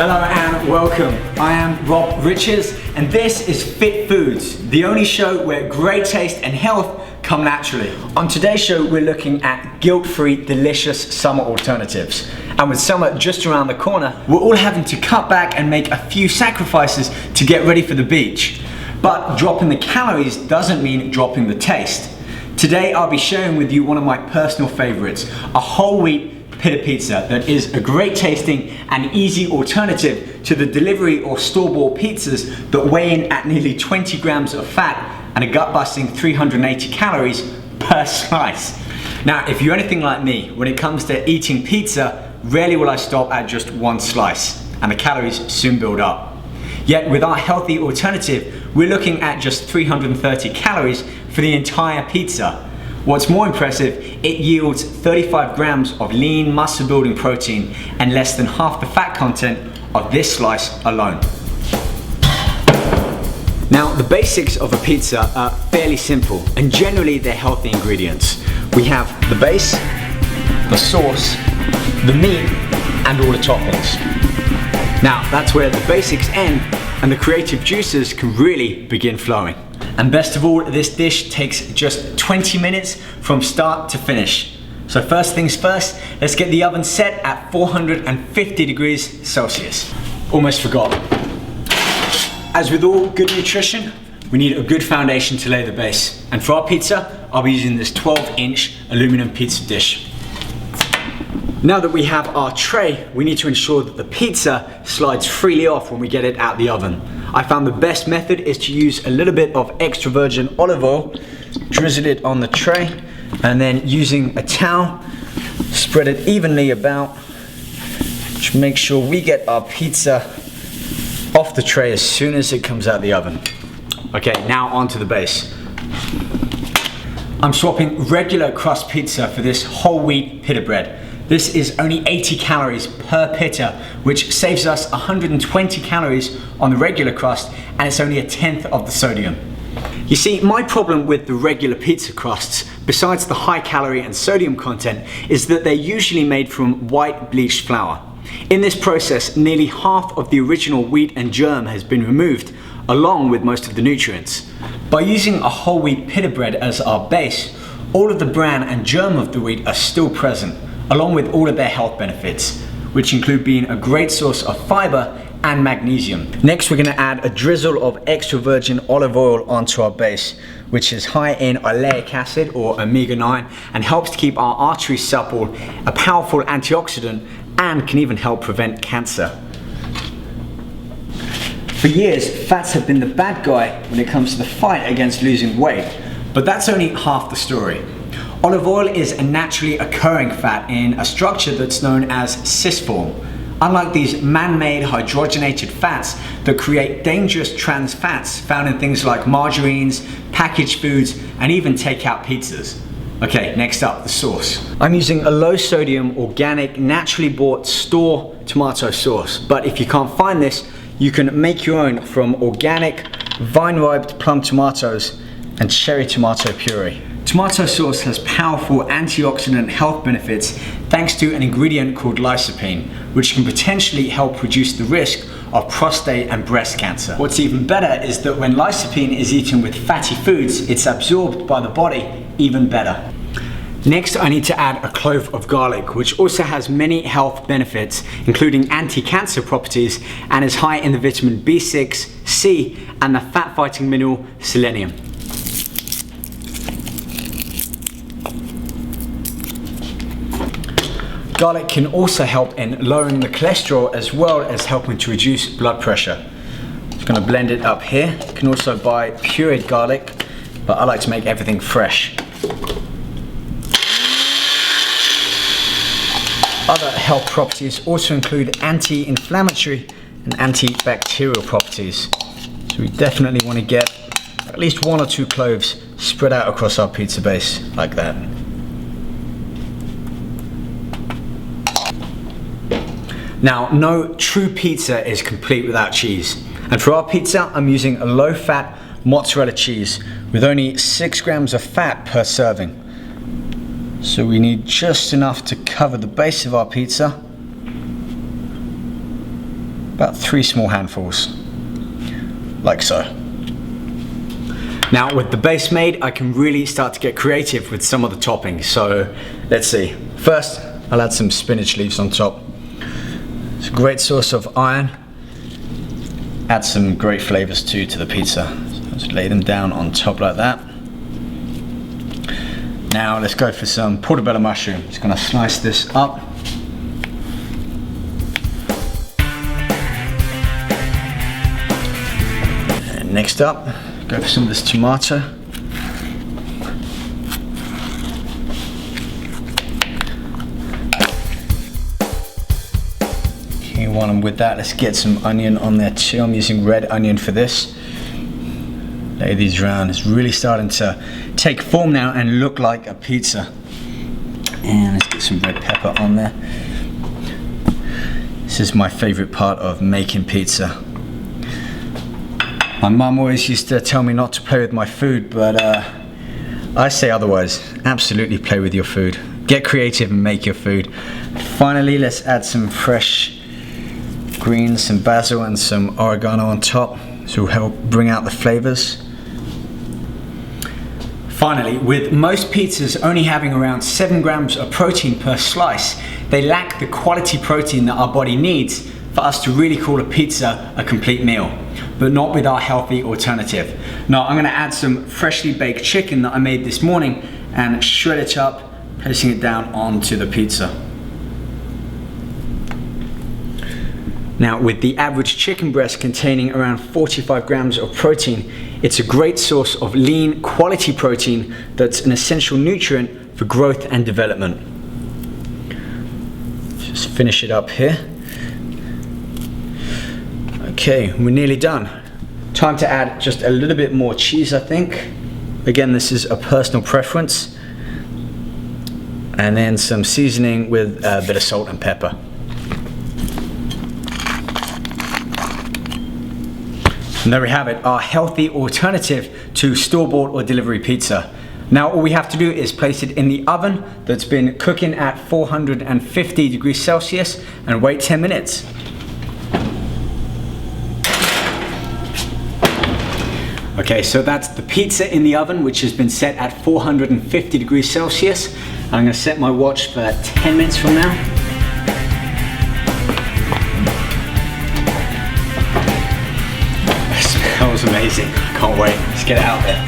Hello and welcome. I am Rob Richards and this is Fit Foods, the only show where great taste and health come naturally. On today's show, we're looking at guilt-free, delicious summer alternatives. And with summer just around the corner, we're all having to cut back and make a few sacrifices to get ready for the beach. But dropping the calories doesn't mean dropping the taste. Today, I'll be sharing with you one of my personal favorites, a whole wheat pita pizza that is a great tasting and easy alternative to the delivery or store-bought pizzas that weigh in at nearly 20 grams of fat and a gut-busting 380 calories per slice. Now, if you're anything like me, when it comes to eating pizza, rarely will I stop at just one slice, and the calories soon build up. Yet with our healthy alternative, we're looking at just 330 calories for the entire pizza. What's more impressive, it yields 35 grams of lean muscle building protein and less than half the fat content of this slice alone. Now, the basics of a pizza are fairly simple and generally they're healthy ingredients. We have the base, the sauce, the meat, and all the toppings. Now, that's where the basics end and the creative juices can really begin flowing. And best of all, this dish takes just 20 minutes from start to finish. So first things first, let's get the oven set at 450 degrees Celsius. Almost forgot. As with all good nutrition, we need a good foundation to lay the base. And for our pizza, I'll be using this 12-inch aluminum pizza dish. Now that we have our tray, we need to ensure that the pizza slides freely off when we get it out the oven. I found the best method is to use a little bit of extra virgin olive oil, drizzle it on the tray, and then using a towel, spread it evenly about to make sure we get our pizza off the tray as soon as it comes out the oven. Okay, now onto the base. I'm swapping regular crust pizza for this whole wheat pita bread. This is only 80 calories per pita, which saves us 120 calories on the regular crust, and it's only a tenth of the sodium. You see, my problem with the regular pizza crusts, besides the high calorie and sodium content, is that they're usually made from white bleached flour. In this process, nearly half of the original wheat and germ has been removed, along with most of the nutrients. By using a whole wheat pita bread as our base, all of the bran and germ of the wheat are still present, along with all of their health benefits, which include being a great source of fiber and magnesium. Next, we're gonna add a drizzle of extra virgin olive oil onto our base, which is high in oleic acid or omega-9 and helps to keep our arteries supple, a powerful antioxidant, and can even help prevent cancer. For years, fats have been the bad guy when it comes to the fight against losing weight, but that's only half the story. Olive oil is a naturally occurring fat in a structure that's known as cis form. Unlike these man-made hydrogenated fats that create dangerous trans fats found in things like margarines, packaged foods, and even takeout pizzas. Okay, next up, the sauce. I'm using a low sodium, organic, naturally bought store tomato sauce, but if you can't find this, you can make your own from organic, vine-ripe plum tomatoes and cherry tomato puree. Tomato sauce has powerful antioxidant health benefits thanks to an ingredient called lycopene, which can potentially help reduce the risk of prostate and breast cancer. What's even better is that when lycopene is eaten with fatty foods, it's absorbed by the body even better. Next, I need to add a clove of garlic, which also has many health benefits, including anti-cancer properties, and is high in the vitamin B6, C, and the fat-fighting mineral selenium. Garlic can also help in lowering the cholesterol as well as helping to reduce blood pressure. Just gonna blend it up here. You can also buy pureed garlic, but I like to make everything fresh. Other health properties also include anti-inflammatory and antibacterial properties. So we definitely want to get at least 1 or 2 cloves spread out across our pizza base like that. Now, no true pizza is complete without cheese. And for our pizza, I'm using a low-fat mozzarella cheese with only 6 grams of fat per serving. So we need just enough to cover the base of our pizza, about 3 small handfuls, like so. Now with the base made, I can really start to get creative with some of the toppings. So let's see. First, I'll add some spinach leaves on top. It's a great source of iron. Add some great flavors too to the pizza. So just lay them down on top like that. Now let's go for some portobello mushroom. Just gonna slice this up. And next up, go for some of this tomato. Okay, while I'm with that, let's get some onion on there too. I'm using red onion for this. Lay these around. It's really starting to take form now and look like a pizza. And let's get some red pepper on there. This is my favorite part of making pizza. My mum always used to tell me not to play with my food, but I say otherwise. Absolutely play with your food. Get creative and make your food. Finally, let's add some fresh greens, some basil and some oregano on top. This will help bring out the flavors. Finally, with most pizzas only having around 7 grams of protein per slice, they lack the quality protein that our body needs for us to really call a pizza a complete meal, but not with our healthy alternative. Now I'm gonna add some freshly baked chicken that I made this morning and shred it up, placing it down onto the pizza. Now with the average chicken breast containing around 45 grams of protein, it's a great source of lean quality protein that's an essential nutrient for growth and development. Just finish it up here. Okay, we're nearly done. Time to add just a little bit more cheese, I think. Again, this is a personal preference. And then some seasoning with a bit of salt and pepper. And there we have it, our healthy alternative to store-bought or delivery pizza. Now all we have to do is place it in the oven that's been cooking at 450 degrees Celsius and wait 10 minutes. Okay, so that's the pizza in the oven, which has been set at 450 degrees Celsius. I'm gonna set my watch for 10 minutes from now. That was amazing. Can't wait. Let's get it out there.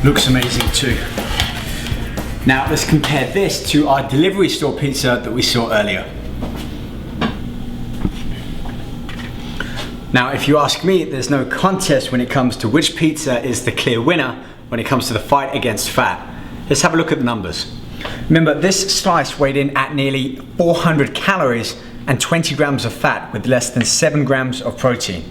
Looks amazing too. Now let's compare this to our delivery store pizza that we saw earlier. Now if you ask me, there's no contest when it comes to which pizza is the clear winner when it comes to the fight against fat. Let's have a look at the numbers. Remember, this slice weighed in at nearly 400 calories and 20 grams of fat with less than 7 grams of protein.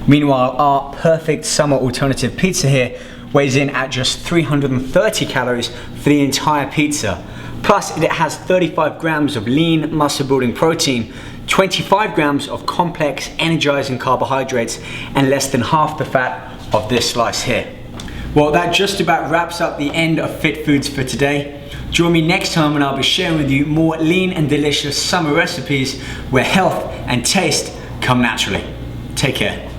Meanwhile, our perfect summer alternative pizza here weighs in at just 330 calories for the entire pizza. Plus, it has 35 grams of lean muscle building protein, 25 grams of complex energizing carbohydrates, and less than half the fat of this slice here. Well, that just about wraps up the end of Fit Foods for today. Join me next time when I'll be sharing with you more lean and delicious summer recipes where health and taste come naturally. Take care.